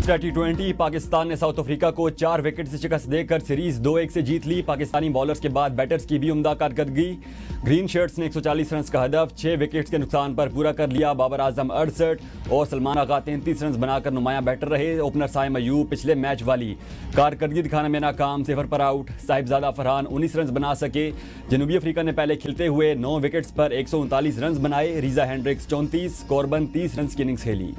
दूसरा टी20 पाकिस्तान ने south Africa को 4 विकेट से शिकस्त देकर सीरीज 2-1 से जीत ली। पाकिस्तानी बॉलर्स के बाद बैटर्स की भी उम्दा कारकर्दगी। ग्रीन शर्ट्स ने 140 रन का हदफ 6 विकेट्स के नुकसान पर पूरा कर लिया। बाबर आजम 68 और सलमान आगा 33 रन बनाकर नुमायां बैटर रहे। ओपनर साइम अयूब पिछले मैच वाली कारकर्दगी दिखाने में नाकाम, 0 पर आउट। साहिबजादा फरहान 19 रन बना सके। जनूबी अफ्रीका ने पहले खिलते हुए 9 विकेट्स पर 139 रन बनाए। रीजा हेंड्रिक्स 34, कॉर्बन 30 रन की इनिंग्स खेली।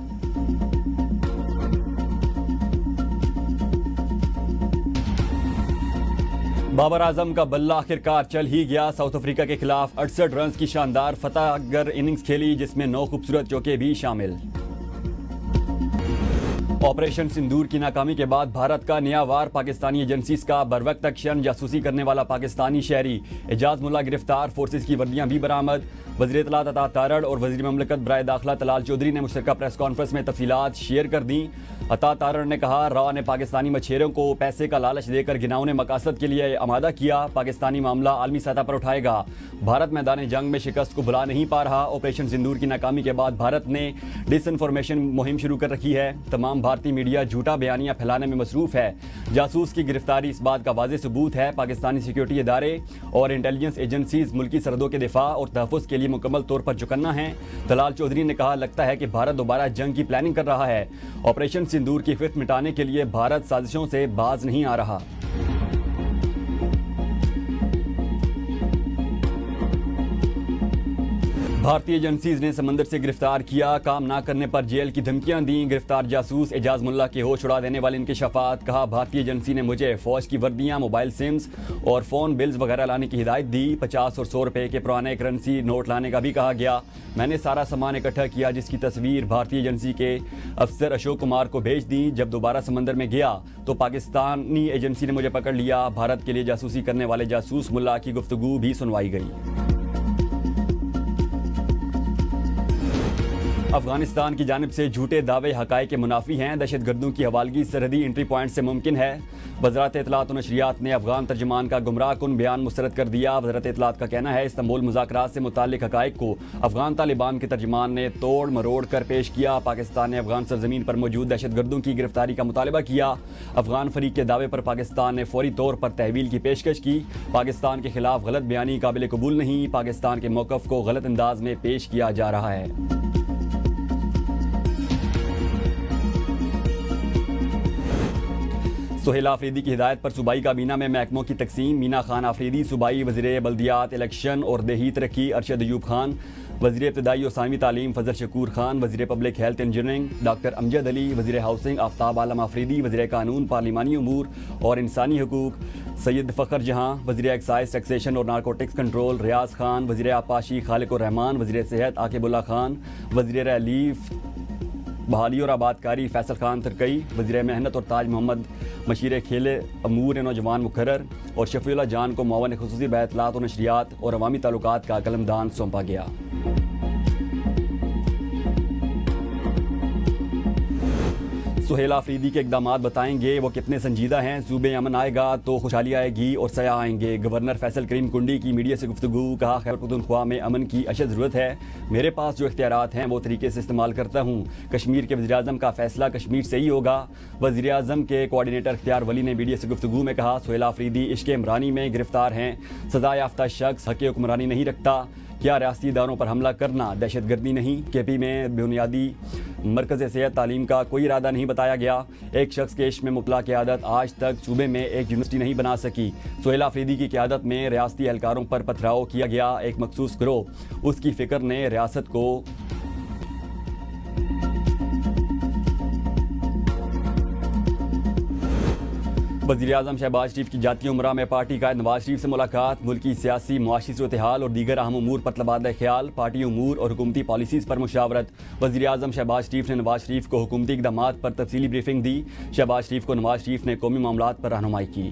बाबर आजम का बल्ला आखिरकार चल ही गया। साउथ अफ्रीका के खिलाफ 68 रन की शानदार फतहगर इनिंग्स खेली, जिसमें 9 खूबसूरत चौके भी शामिल। ऑपरेशन सिंदूर की नाकामी के बाद भारत का नया वार। पाकिस्तानी एजेंसीज का बरवक्त एक्शन। जासूसी करने वाला पाकिस्तानी शहरी एजाज मुल्ला गिरफ्तार। फोर्सेस की वर्दियां भी बरामद। वज़ीर इत्तलात अता तारड़ और वज़ीर ममलकत बराए दाखिला तलाल चौधरी ने मुश्तरका प्रेस कॉन्फ्रेंस में तफसीलात शेयर कर दी। अता तारड़ ने कहा, रॉ ने पाकिस्तानी मछेरों को पैसे का लालच देकर घिनौने मकासद के लिए आमादा किया। पाकिस्तानी मामला आलमी सतह पर उठाएगा। भारत मैदान जंग में शिकस्त को भुला नहीं पा रहा। ऑपरेशन सिंदूर की नाकामी के बाद भारत ने डिसइंफॉर्मेशन मुहिम शुरू कर रखी है। तमाम भारतीय मीडिया झूठा बयानियां फैलाने में मसरूफ है। जासूस की गिरफ्तारी इस बात का वाज़ेह सबूत है। पाकिस्तानी सिक्योरिटी इदारे और इंटेलिजेंस एजेंसीज मुल्की सरहदों के दिफा और तहफ़्फ़ुज़ के लिए मुकम्मल तौर पर चौकन्ना है। तलाल चौधरी ने कहा, लगता है कि भारत दोबारा जंग की प्लानिंग कर रहा है। ऑपरेशन सिंदूर की फिफ्थ मिटाने के लिए भारत साजिशों से बाज नहीं आ रहा। भारतीय एजेंसीज ने समंदर से गिरफ्तार किया। काम ना करने पर जेल की धमकियां दी। गिरफ्तार जासूस एजाज मुल्ला के होश उड़ा देने वाले इंकशाफात। कहा, भारतीय एजेंसी ने मुझे फौज की वर्दियां, मोबाइल सिम्स और फ़ोन बिल्स वगैरह लाने की हिदायत दी। 50 और 100 रुपए के पुराने करेंसी नोट लाने का भी कहा गया। मैंने सारा सामान इकट्ठा किया, जिसकी तस्वीर भारतीय एजेंसी के अफसर अशोक कुमार को भेज दी। जब दोबारा समंदर में गया तो पाकिस्तानी एजेंसी ने मुझे पकड़ लिया। भारत के लिए जासूसी करने वाले जासूस मुल्ला की गुफ्तगू भी सुनवाई गई। अफगानिस्तान की जानिब से झूठे दावे हकायक के मुनाफी हैं। दहशतगर्दों की हवालगी सरहदी एंट्री पॉइंट से मुमकिन है। वज़ारत इत्तलात और नशरियात ने अफगान तर्जुमान का गुमराह कुन बयान मुस्तरद कर दिया। वज़ारत इत्तलात का कहना है, इस्तांबुल मुज़ाकरात से मुताल्लिक हकायक को अफगान तालिबान के तर्जुमान ने तोड़ मरोड़ कर पेश किया। पाकिस्तान ने अफगान सरजमीन पर मौजूद दहशतगर्दों की गिरफ्तारी का मुतालबा किया। अफगान फरीक के दावे पर पाकिस्तान ने फौरी तौर पर तहवील की पेशकश की। पाकिस्तान के खिलाफ गलत बयानी काबिल कबूल नहीं। पाकिस्तान के मौक़िफ़ को गलत अंदाज में पेश किया जा रहा है। सुहेल आफरीदी की हिदायत पर सूबाई काबीना में महकमों की तकसीम। मीना खान आफरीदी सूबाई वज़ीर बल्दियात, इलेक्शन और देही तरक्की। अरशद अयूब खान वज़ीर इब्तदाई और सानवी तालीम। फजल शकूर खान वज़ीर public health engineering. Doctor Amjad Ali वज़ीर हाउसिंग। आफ्ताब आलम आफरीदी वज़ीर कानून, पार्लिमानी अमूर और इंसानी हकूक। सैयद फ़खर जहाँ वज़ीर एक्साइज, टैक्सेशन और नारकोटिक्स कंट्रोल। रियाज खान वज़ीर आपाशी। खालिक उर रहमान वज़ीर सेहत। आकिबुल्ला खान वज़ीर रिलीफ बहाली और आबादकारी। फैसल खान तरकई वज़ीर मेहनत और ताज मोहम्मद मशीर खेल अमूर नौजवान मुकर्रर। और शफीउल्लाह जान को मुआवन खुसूसी बैतलात और नशरियात और अवामी ताल्लुकात का कलमदान सौंपा गया। सुहेल आफरीदी के इक़दामात बताएंगे वो कितने संजीदा हैं। सूबे अमन आएगा तो खुशहाली आएगी और सयाह आएंगे। गवर्नर फैसल करीम कुंडी की मीडिया से गुफ्तगू। कहा, खैबर पख्तूनख्वा में अमन की अशद ज़रूरत है। मेरे पास जो इख्तियारात हैं वो तरीके से इस्तेमाल करता हूँ। कश्मीर के वज़ीर आज़म का फैसला कश्मीर से ही होगा। वज़ीर आज़म के कोऑर्डिनेटर इख्तियार वली ने मीडिया से गुफ्तगू में कहा, सुहेल आफरीदी इश्क़ इमरानी में गिरफ्तार हैं। सज़ा याफ्ता शख्स हक़ हुक्मरानी नहीं रखता। क्या रियासती इदारों पर हमला करना दहशतगर्दी नहीं? केपी में बुनियादी मरकज़ सेहत तालीम का कोई इरादा नहीं बताया गया। एक शख्स के इश्क में मुबतला क़यादत आज तक सूबे में एक यूनिवर्सिटी नहीं बना सकी। सुहेल आफरीदी की क़यादत में रियासती एहलकारों पर पथराव किया गया। एक मखसूस गिरोह उसकी फ़िक्र ने रियासत को वज़ीर आज़म शहबाज शरीफ की जाती उमरा में पार्टी कायद नवाज शरीफ से मुलाकात। मुल्क की सियासी मुआशी सूरत-ए-हाल और दीगर अहम उमूर पर तबादला ख्याल। पार्टी उमूर और हुकूमती पॉलिसीज़ पर मुशावरत। वज़ीर आज़म शहबाज शरीफ ने नवाज शरीफ को हुकूमती इक़दामात पर तफसीली ब्रीफिंग दी। शहबाज शरीफ को नवाज शरीफ ने कौमी मामलात पर रहनुमाई की।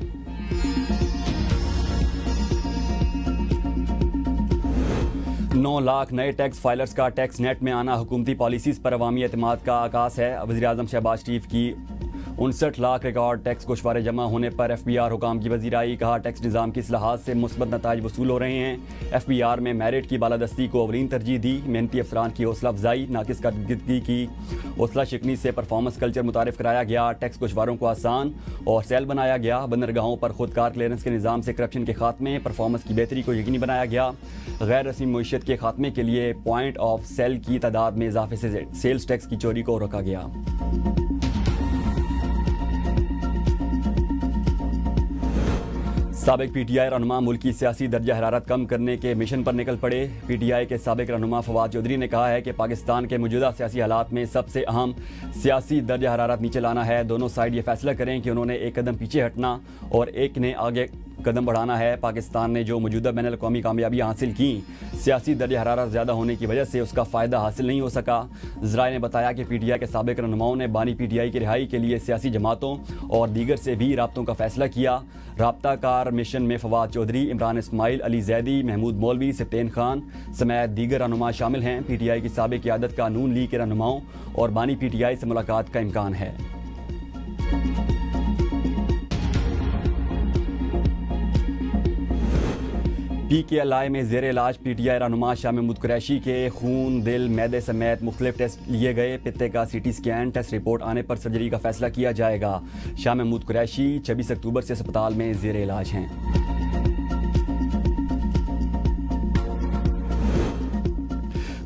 9 लाख नए टैक्स फाइलर्स का टैक्स नेट में आना हुकूमती पॉलिसीज़ पर अवामी एतमाद का आगाज़ है। वज़ीर आज़म शहबाज शरीफ की 59 लाख रिकॉर्ड टैक्स गोशवारे जमा होने पर FBR हुकाम की वज़ीर आई। कहा टैक्स निज़ाम की इस्लाहात से मुस्बत नताइज वसूल हो रहे हैं। FBR में मेरिट की बालादस्ती को अवलीन तरजीह दी। मेहनती अफसरान की हौसला अफजाई, नाकिस कारकर्दगी की हौसला शिकनी से परफॉर्मेंस कल्चर मुतारिफ कराया गया। टैक्स गोशवारों को आसान और सैल बनाया गया। बंदरगाहों पर खुदकार क्लियरेंस के निज़ाम से करप्शन के खात्मे, परफॉर्मेंस की बेहतरी को यकीनी बनाया गया। गैर रस्मी मईशत के खात्मे के लिए पॉइंट ऑफ सेल की तादाद में इजाफे से सेल्स टैक्स की चोरी को रोका गया। साबिक PTI रहनुमा मुल्की सियासी दर्जा हरारत कम करने के मिशन पर निकल पड़े। PTI के साबिक रहनुमा फवाद चौधरी ने कहा है कि पाकिस्तान के मौजूदा सियासी हालात में सबसे अहम सियासी दर्जा हरारत नीचे लाना है। दोनों साइड ये फैसला करें कि उन्होंने एक कदम पीछे हटना और एक ने आगे कदम बढ़ाना है। पाकिस्तान ने जो मौजूदा बैनुल अक़वामी कामयाबियाँ हासिल की, सियासी दर्जा हरारत ज़्यादा होने की वजह से उसका फ़ायदा हासिल नहीं हो सका। ज़राए ने बताया कि PTI के साबिक रहनुमाओं ने बानी PTI की रिहाई के लिए सियासी जमातों और दीगर से भी राब्तों का फैसला किया। राब्ताकार मिशन में फवाद चौधरी, इमरान इस्माइल, अली जैदी, महमूद मौलवी, सिफ्तेन खान समेत दीगर रहनुमा शामिल हैं। PTI की साबिक क़यादत का नून लीग के रहनुमाओं और बानी PTI से मुलाकात का इम्कान है। PKLI में ज़ेर इलाज PTI रहनुमा शाह महमूद कुरैशी के खून, दिल, मैदे समेत मुख्तलिफ टेस्ट लिए गए। पित्ते का CT स्कैन टेस्ट रिपोर्ट आने पर सर्जरी का फैसला किया जाएगा। शाह महमूद कुरैशी 26 अक्टूबर से अस्पताल में ज़ेर इलाज हैं।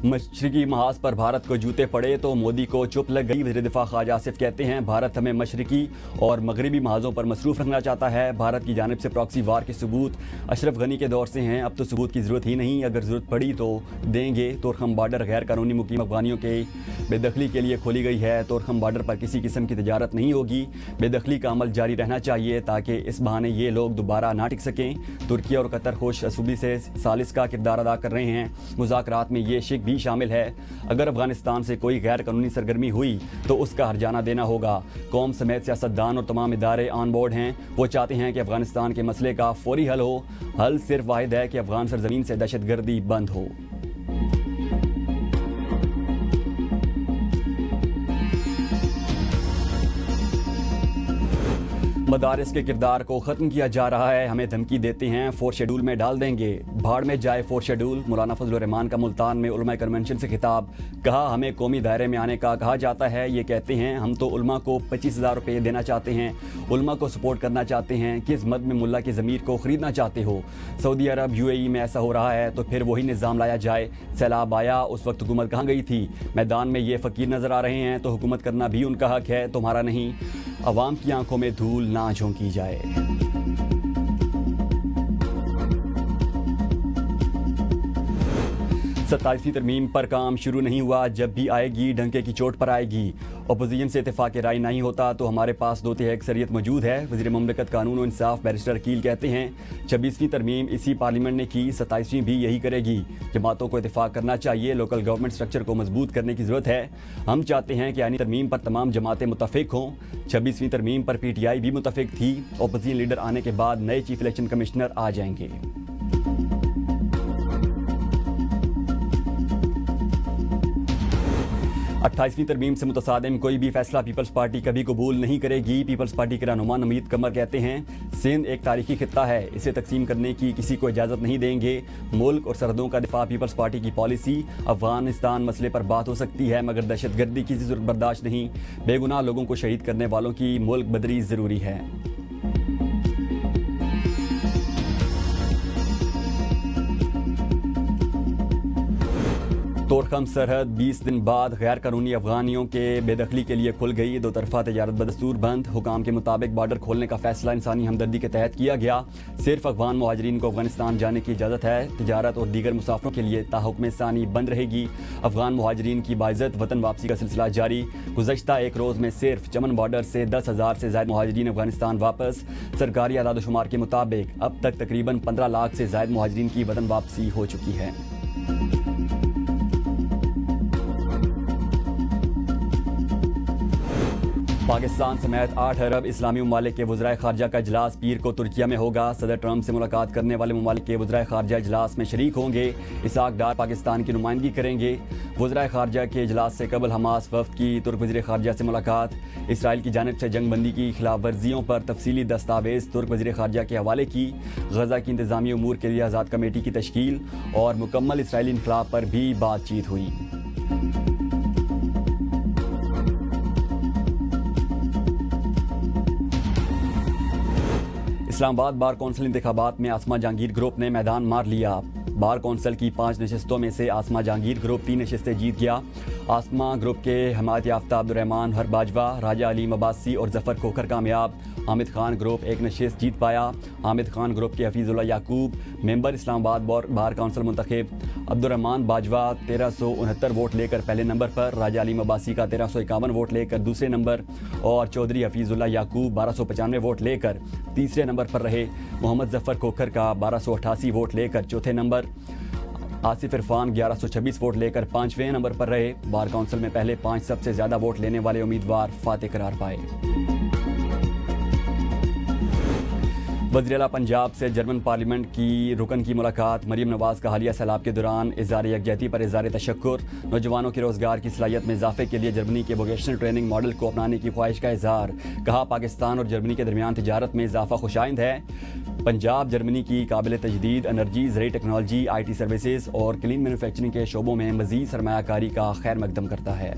मशरकी महाज पर भारत को जूते पड़े तो मोदी को चुप लग गई। वज़ीर दिफा ख्वाजा आसिफ कहते हैं भारत हमें मशरकी और मगरबी महाजों पर मसरूफ़ रखना चाहता है। भारत की जानिब से प्रॉक्सी वार के सबूत अशरफ गनी के दौर से हैं। अब तो सबूत की ज़रूरत ही नहीं, अगर ज़रूरत पड़ी तो देंगे। तोरखम बार्डर गैर कानूनी मुकीम अफगानियों के बेदखली के लिए खोली गई है। तोरखम बार्डर पर किसी किस्म की तजारत नहीं होगी। बेदखली का अमल जारी रहना चाहिए ताकि इस बहाने ये लोग दोबारा ना टिक सकें। तुर्की और कतर खुश असूबी से सालिस का किरदार अदा कर रहे हैं। मुज़ाकरात में ये शिक भी शामिल है। अगर अफगानिस्तान से कोई गैर कानूनी सरगर्मी हुई तो उसका हर्जाना देना होगा। कौम समेत सियासतदान और तमाम इदारे ऑन बोर्ड हैं। वो चाहते हैं कि अफगानिस्तान के मसले का फौरी हल हो। हल सिर्फ वाहिद है कि अफगान सरजमीन से दहशतगर्दी बंद हो। मदारिस के किरदार को ख़त्म किया जा रहा है, हमें धमकी देते हैं, 4 शेड्यूल में डाल देंगे। भाड़ में जाए 4 शेड्यूल। मौलाना फजलुर रहमान का मुल्तान में उलमा कन्वेंशन से खिताब। कहा हमें कौमी दायरे में आने का कहा जाता है। ये कहते हैं हम तो उलमा को 25,000 रुपये देना चाहते हैं, उलमा को सपोर्ट करना चाहते हैं। किस मद में मुल्ला की ज़मीर को ख़रीदना चाहते हो? सऊदी अरब UAE में ऐसा हो रहा है तो फिर वही निज़ाम लाया जाए। सैलाब आया, उस वक्त हुकूमत कहाँ गई थी? मैदान में ये फ़कीर नज़र आ रहे हैं तो हुकूमत करना भी उनका हक है, तुम्हारा नहीं। अवाम की आंखों में धूल ना झोंकी जाए। 27वीं तरमीम पर काम शुरू नहीं हुआ, जब भी आएगी डंके की चोट पर आएगी। अपोजिशन से इत्तेफाक राय नहीं होता तो हमारे पास 2/3 अक्सरियत मौजूद है। वज़ीर मुमलिकत कानून और इंसाफ बैरिस्टर अकील कहते हैं 26वीं तरमीम इसी पार्लियामेंट ने की, 27वीं भी यही करेगी। जमातों को इत्तेफाक करना चाहिए, लोकल गवर्नमेंट स्ट्रक्चर को मजबूत करने की ज़रूरत है। हम चाहते हैं कि आनी तरमीम पर तमाम जमातें मुतफिक हों। 26वीं तरमीम पर PTI भी मुतफिक थी। अपोजिशन लीडर आने के बाद नए चीफ इलेक्शन कमिश्नर आ जाएंगे। 28वीं तरमीम से मुतसादिम कोई भी फैसला पीपल्स पार्टी कभी कबूल नहीं करेगी। पीपल्स पार्टी के रहनुमा नमीद कमर कहते हैं सिंध एक तारीखी खित्ता है, इसे तकसीम करने की किसी को इजाज़त नहीं देंगे। मुल्क और सरहदों का दिफा पीपल्स पार्टी की पॉलिसी। अफगानिस्तान मसले पर बात हो सकती है मगर दहशतगर्दी की ज़रूरत बर्दाश्त नहीं। बेगुनाह लोगों को शहीद करने वालों की मुल्क बदरी ज़रूरी है। तोरखम सरहद 20 दिन बाद गैर कानूनी अफगानियों के बेदखली के लिए खुल गई। 2 तरफा तजारत बदस्तूर बंद। हुकाम के मुताबिक बॉर्डर खोलने का फैसला इंसानी हमदर्दी के तहत किया गया। सिर्फ अफगान मुहाजिरीन को अफगानिस्तान जाने की इजाज़त है। तजारत और दीगर मुसाफरों के लिए ताहुक्म सानी बंद रहेगी। अफगान मुहाजिरीन की बाइज़्ज़त वतन वापसी का सिलसिला जारी। गुज़श्ता एक रोज़ में सिर्फ चमन बॉर्डर से 10,000 से ज़ायद मुहाजिरीन अफगानिस्तान वापस। सरकारी आदादोशुमार के मुताबिक अब तक तकरीबन 15 लाख से ज़ायद मुहाजिरीन की वतन वापसी हो चुकी है। पाकिस्तान समेत 8 अरब इस्लामी ममालिक के वज़राए ख़ारजा का इजलास पीर को तुर्किया में होगा। सदर ट्रंप से मुलाकात करने वाले ममालिक के वज़राए ख़ारजा इजलास में शरीक होंगे। इसहाक डार पाकिस्तान की नुमाइंदगी करेंगे। वज़राए ख़ारजा के इजलास से कबल हमास वफ़द की तुर्क वज़ीर ख़ारजा से मुलाकात। इसराइल की जानिब से जंग बंदी की खिलाफ वर्जियों पर तफसीली दस्तावेज़ तुर्क वज़ीर ख़ारजा के हवाले की। गज़ा की इंतज़ामी उमूर के लिए आज़ाद कमेटी की तश्कील और मुकम्मल इसराइली इनक़लाब पर भी बातचीत हुई। इस्लामाबाद बार कौंसिल इंतखाबात में आसमा जहांगीर ग्रुप ने मैदान मार लिया। बार कौंसिल की 5 नशस्तों में से आसमा जहांगीर ग्रुप 3 नशस्तें जीत गया। आसमा ग्रुप के हमायत याफ्ता अब्दुर्रहमान हर बाजवा, राजा अलीम अब्बासी और जफ़र खोखर कामयाब। हामिद खान ग्रुप 1 नशस्त जीत पाया। हामिद खान ग्रुप के Hafeezullah Yaqoob member Islamabad bar council मुंतखब। अब्दुर्रहमान बाजवा 1369 वोट लेकर पहले नंबर पर, राजा अलीम अब्बासी का 1351 वोट लेकर दूसरे नंबर और चौधरी हफीजुल्लाह याकूब 1295 वोट लेकर तीसरे नंबर पर रहे। मोहम्मद जफ़र खोखर का 1288 वोट लेकर चौथे नंबर। आसिफ इरफान 1126 वोट लेकर 5वें नंबर पर रहे। बार काउंसिल में पहले 5 सबसे ज़्यादा वोट लेने वाले उम्मीदवार फातेह करार पाए। वज़ीर आला पंजाब से जर्मन पार्लियामेंट की रुकन की मुलाकात। मरीम नवाज़ का हालिया सैलाब के दौरान इज़हार यकजहती पर इज़हार तशक्कुर। नौजवानों के रोज़गार की सलाहियत में इजाफे के लिए जर्मनी के वोकेशनल ट्रेनिंग मॉडल को अपनाने की ख्वाहिश का इज़हार। कहा पाकिस्तान और जर्मनी के दरमियान तिजारत में इजाफा खुशाइंद है। पंजाब जर्मनी की काबिल तजदीद एनर्जी, ज़रूरी टेक्नोलॉजी, IT सर्विसेज और क्लीन मैन्युफैक्चरिंग के शोबों में मज़ीद सरमायाकारी का खैर मकदम करता है।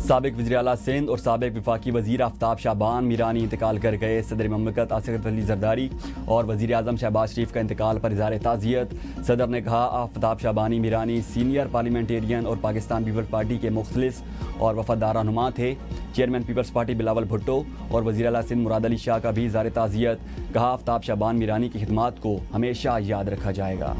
साबिक वज़ीर आला सिंध और साबिक वफाकी वज़ीर आफ्ताब शाबान मीरानी इंतकाल कर गए। सदर ममलकत आसिफ अली जरदारी और वज़ीर आज़म शहबाज शरीफ का इंतकाल पर इज़हार ताज़ियत। सदर ने कहा आफ्ताब शाबानी मीरानी सीनियर पार्लियामेंटेरियन और पाकिस्तान पीपल्स पार्टी के मुखलिस और वफादार रहनुमा थे। Chairman Peoples Party Bilawal Bhutto और वज़ीर आला सिंध मुराद अली शाह का भी इज़हार ताज़ियत। कहा आफ्ताब शाबान मीरानी की खिदमात को हमेशा याद रखा जाएगा।